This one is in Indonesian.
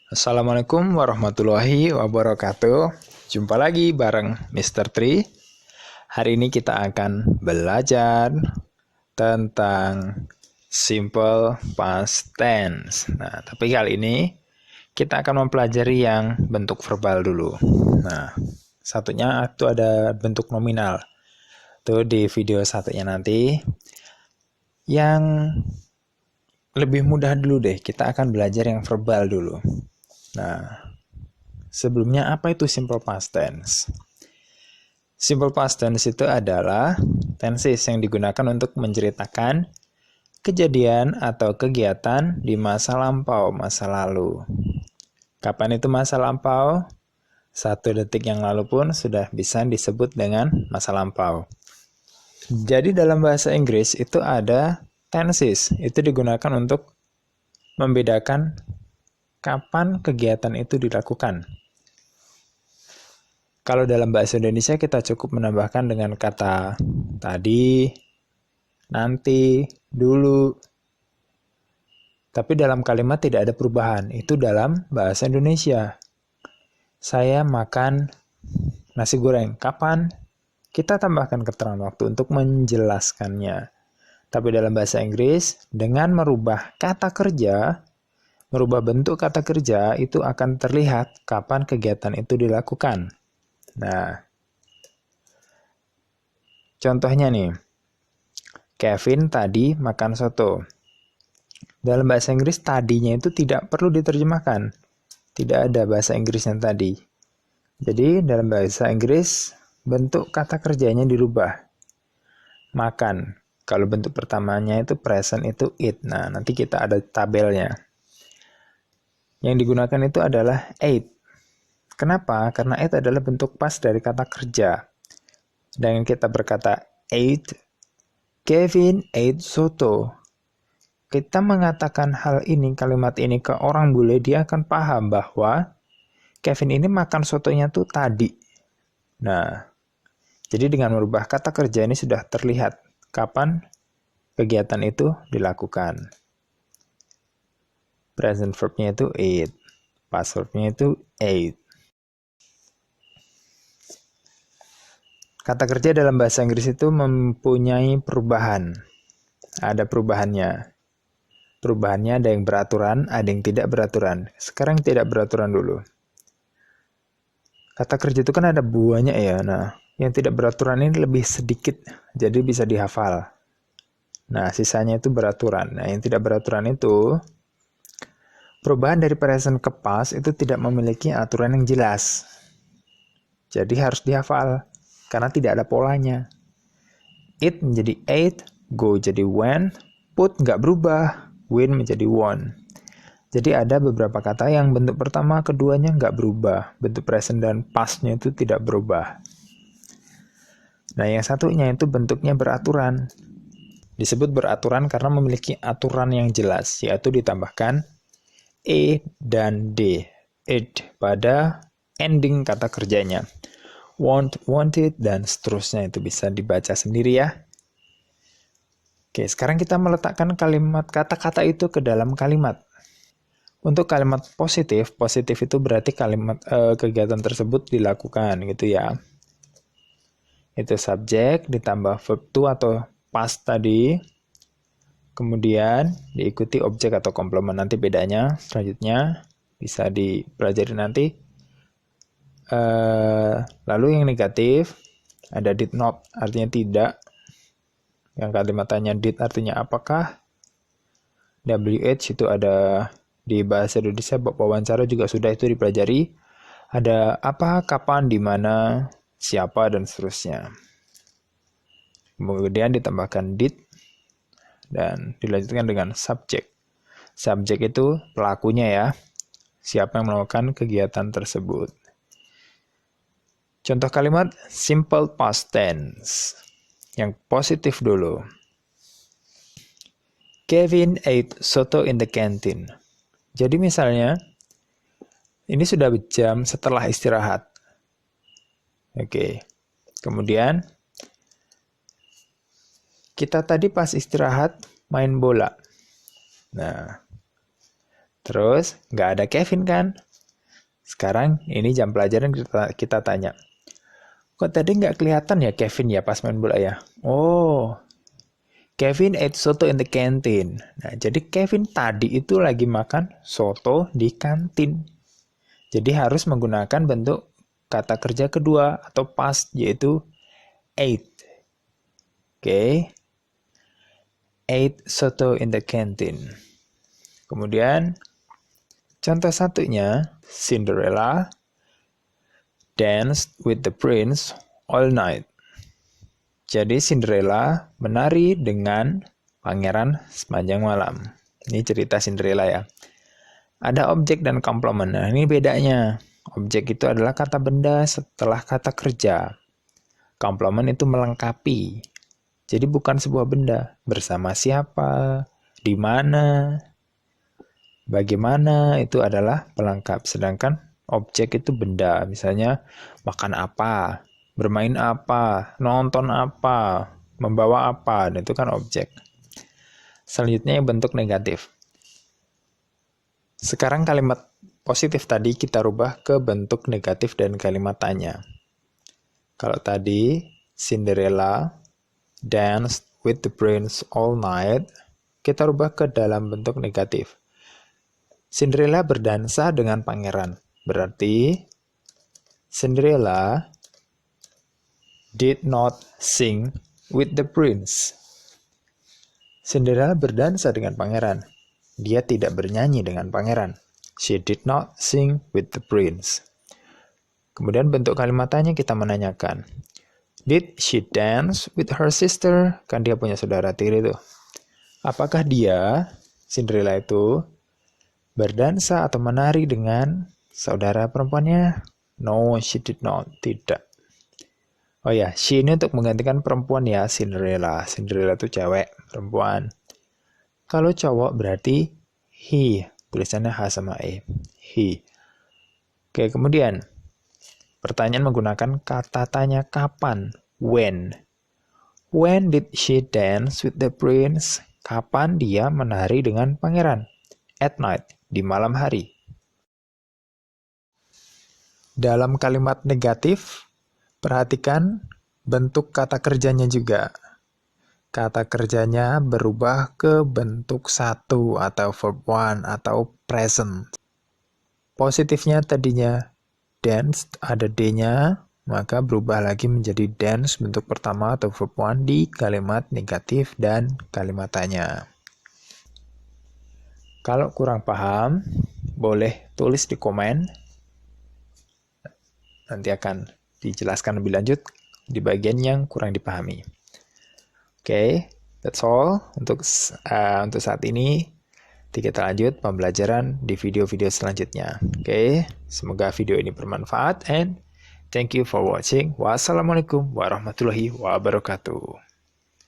Assalamualaikum warahmatullahi wabarakatuh. Jumpa lagi bareng Mr. Tri. Hari ini kita akan belajar tentang simple past tense. Nah, tapi kali ini kita akan mempelajari yang bentuk verbal dulu. Nah, satunya itu ada bentuk nominal. Itu di video satunya nanti. Yang lebih mudah dulu deh, kita akan belajar yang verbal dulu. Nah, sebelumnya apa itu simple past tense? Simple past tense itu adalah tenses yang digunakan untuk menceritakan kejadian atau kegiatan di masa lampau, masa lalu. Kapan itu masa lampau? 1 detik yang lalu pun sudah bisa disebut dengan masa lampau. Jadi dalam bahasa Inggris itu ada tenses, itu digunakan untuk membedakan kapan kegiatan itu dilakukan. Kalau dalam bahasa Indonesia kita cukup menambahkan dengan kata tadi, nanti, dulu. Tapi dalam kalimat tidak ada perubahan. Itu dalam bahasa Indonesia. Saya makan nasi goreng. Kapan? Kita tambahkan keterangan waktu untuk menjelaskannya. Tapi dalam bahasa Inggris, dengan merubah kata kerja, merubah bentuk kata kerja, itu akan terlihat kapan kegiatan itu dilakukan. Nah, contohnya nih, Kevin tadi makan soto. Dalam bahasa Inggris, tadinya itu tidak perlu diterjemahkan. Tidak ada bahasa Inggris yang tadi. Jadi, dalam bahasa Inggris, bentuk kata kerjanya dirubah. Makan. Kalau bentuk pertamanya itu present itu eat. Nah, nanti kita ada tabelnya. Yang digunakan itu adalah ate. Kenapa? Karena ate adalah bentuk pas dari kata kerja. Dengan kita berkata ate, Kevin ate soto. Kita mengatakan hal ini, kalimat ini ke orang bule, dia akan paham bahwa Kevin ini makan sotonya tuh tadi. Nah, jadi dengan merubah kata kerja ini sudah terlihat kapan kegiatan itu dilakukan. Present verb-nya itu ate, past verb-nya itu ate. Kata kerja dalam bahasa Inggris itu mempunyai perubahan. Ada perubahannya. Perubahannya ada yang beraturan, ada yang tidak beraturan. Sekarang tidak beraturan dulu. Kata kerja itu kan ada buahnya ya. Nah, yang tidak beraturan ini lebih sedikit, jadi bisa dihafal. Nah, sisanya itu beraturan. Nah, yang tidak beraturan itu, perubahan dari present ke past itu tidak memiliki aturan yang jelas. Jadi harus dihafal, karena tidak ada polanya. It menjadi ate, go jadi went, put nggak berubah, win menjadi won. Jadi ada beberapa kata yang bentuk pertama, keduanya nggak berubah. Bentuk present dan past-nya itu tidak berubah. Nah, yang satunya itu bentuknya beraturan. Disebut beraturan karena memiliki aturan yang jelas, yaitu ditambahkan E dan D. It pada ending kata kerjanya. Want, wanted, dan seterusnya itu bisa dibaca sendiri ya. Oke, sekarang kita meletakkan kalimat kata-kata itu ke dalam kalimat. Untuk kalimat positif, positif itu berarti kalimat kegiatan tersebut dilakukan gitu ya. Itu subjek ditambah verb to atau past tadi. Kemudian diikuti objek atau komplement, nanti bedanya selanjutnya bisa dipelajari nanti. Lalu yang negatif ada did not artinya tidak. Yang kalimat tanya did artinya apakah. WH itu ada di bahasa Indonesia bab wawancara juga sudah itu dipelajari. Ada apa, kapan, di mana, siapa, dan seterusnya. Kemudian ditambahkan did dan dilanjutkan dengan subjek. Subjek itu pelakunya ya. Siapa yang melakukan kegiatan tersebut. Contoh kalimat simple past tense. Yang positif dulu. Kevin ate soto in the canteen. Jadi misalnya, ini sudah jam setelah istirahat. Oke. Kemudian, kita tadi pas istirahat main bola. Nah, Terus, nggak ada Kevin kan? Sekarang ini jam pelajaran kita tanya. Kok tadi nggak kelihatan ya Kevin ya pas main bola ya? Oh, Kevin ate soto in the canteen. Nah, jadi Kevin tadi itu lagi makan soto di kantin. Jadi harus menggunakan bentuk kata kerja kedua atau past, yaitu ate. Oke. Ate soto in the canteen. Kemudian, contoh satunya, Cinderella danced with the prince all night. Jadi Cinderella menari dengan pangeran sepanjang malam. Ini cerita Cinderella ya. Ada objek dan komplement. Nah, ini bedanya. Objek itu adalah kata benda setelah kata kerja. Komplement itu melengkapi. Jadi bukan sebuah benda. Bersama siapa, di mana, bagaimana, itu adalah pelengkap. Sedangkan objek itu benda. Misalnya makan apa, bermain apa, nonton apa, membawa apa, dan itu kan objek. Selanjutnya bentuk negatif. Sekarang kalimat positif tadi kita rubah ke bentuk negatif dan kalimat tanya. Kalau tadi Cinderella danced with the prince all night, kita rubah ke dalam bentuk negatif. Cinderella berdansa dengan pangeran. Berarti Cinderella did not sing with the prince. Cinderella berdansa dengan pangeran. Dia tidak bernyanyi dengan pangeran. She did not sing with the prince. Kemudian bentuk kalimat tanya kita menanyakan. Did she dance with her sister? Kan dia punya saudara tiri tuh. Apakah dia, Cinderella itu, berdansa atau menari dengan saudara perempuannya? No, she did not. Tidak. Oh ya, she ini untuk menggantikan perempuan ya, Cinderella. Cinderella itu cewek, perempuan. Kalau cowok berarti he. Tulisannya H sama E. He. Oke, kemudian. Pertanyaan menggunakan kata tanya kapan. When. When did she dance with the prince? Kapan dia menari dengan pangeran? At night. Di malam hari. Dalam kalimat negatif, perhatikan bentuk kata kerjanya juga. Kata kerjanya berubah ke bentuk satu atau verb one atau present. Positifnya tadinya dance, ada D-nya, maka berubah lagi menjadi dance bentuk pertama atau verb one di kalimat negatif dan kalimat tanya. Kalau kurang paham, boleh tulis di komen. Nanti akan dijelaskan lebih lanjut di bagian yang kurang dipahami. Oke, that's all untuk saat ini. Kita lanjut pembelajaran di video-video selanjutnya. Oke, semoga video ini bermanfaat and thank you for watching. Wassalamualaikum warahmatullahi wabarakatuh.